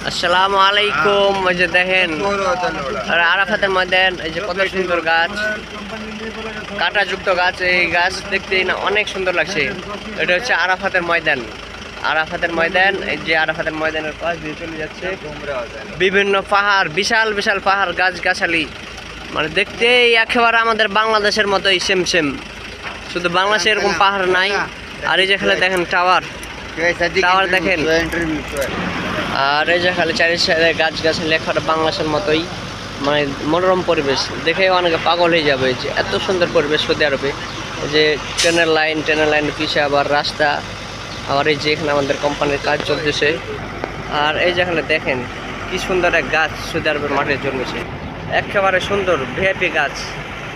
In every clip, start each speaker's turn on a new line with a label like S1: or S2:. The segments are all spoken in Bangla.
S1: আসসালামু আলাইকুম। এই যে দেখেন আরাফাতের ময়দান, এই যে কত সুন্দর গাছ, কাঁটাযুক্ত গাছ। এই গাছ দেখতেই না অনেক সুন্দর লাগছে। এটা হচ্ছে আরাফাতের ময়দান। আরাফাতের ময়দান, এই যে আরাফাতের ময়দানের পাশ দিয়ে চলে যাচ্ছে বিভিন্ন পাহাড়, বিশাল বিশাল পাহাড়, গাছ গাছালি, মানে দেখতেই একেবারে আমাদের বাংলাদেশের মতোই সেম সেম, শুধু বাংলাদেশে এরকম পাহাড় নাই। আর এই যে খালে দেখেন টাওয়ার টাওয়ার দেখেন, আর এই যে খালি চারি সাইডে গাছ গাছালি একেবারে বাংলাদেশের মতোই, মানে মনোরম পরিবেশ দেখে অনেকে পাগল হয়ে যাবে। যে এত সুন্দর পরিবেশ সৌদি আরবে, যে ট্রেনের লাইন পিছে আবার রাস্তা, আবার এই যে এখানে আমাদের কোম্পানির কাজ চলতেছে। আর এই যে এখানে দেখেন কি সুন্দর এক গাছ সৌদি আরবের মাঠে জন্মেছে, একেবারে সুন্দর ভিআইপি গাছ,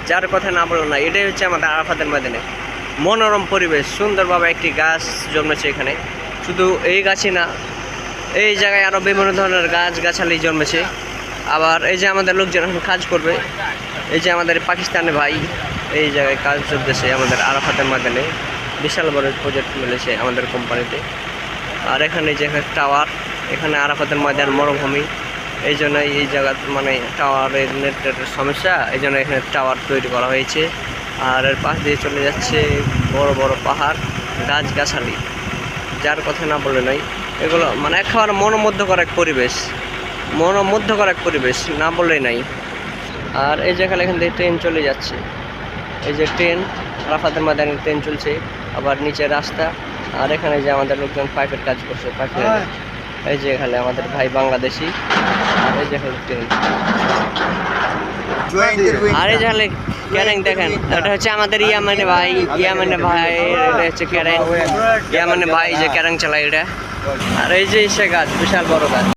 S1: যার কথা না বলো না। এটাই হচ্ছে আমাদের আরাফাতের ময়দানে মনোরম পরিবেশ, সুন্দরভাবে একটি গাছ জন্মেছে এখানে। শুধু এই গাছই না, এই জায়গায় আরও বিভিন্ন ধরনের গাছ গাছালি জন্মেছে। আবার এই যে আমাদের লোকজন এখন কাজ করবে, এই যে আমাদের পাকিস্তানি ভাই এই জায়গায় কাজ চলতেছে আমাদের আরাফাতের ময়দানে, বিশাল বড় প্রজেক্ট মিলেছে আমাদের কোম্পানিতে। আর এখানে যে টাওয়ার, এখানে আরাফাতের ময়দান মরুভূমি, এই জন্য এই জায়গা মানে টাওয়ারের নেটের সমস্যা, এই জন্য এখানে টাওয়ার তৈরি করা হয়েছে। আর এর পাশ দিয়ে চলে যাচ্ছে বড় বড় পাহাড়, গাছ গাছালি, যার কথা না বলে নয়। এগুলো মানে একেবারে মনোমুগ্ধকর এক পরিবেশ, না বললেই নাই। আর এই যে এখান থেকে ট্রেন চলে যাচ্ছে, এই যে ট্রেন, আরাফাতের ময়দানে ট্রেন চলছে, আবার নিচে রাস্তা। আর এখানে যে আমাদের লোকজন পাইপের কাজ করছে, পাইপের, এই যে এখানে আমাদের ভাই বাংলাদেশি। আর এই যে এখানে ট্রেন, আর এই যে এখানে ক্যারেং দেখেন, এটা হচ্ছে আমাদের ইয়ামানে ভাই, এটা হচ্ছে ক্যারেং, ইয়ামানে ভাই যে ক্যারেং চালায় এটা। আর এই যে সে গাছ, বিশাল বড় গাছ।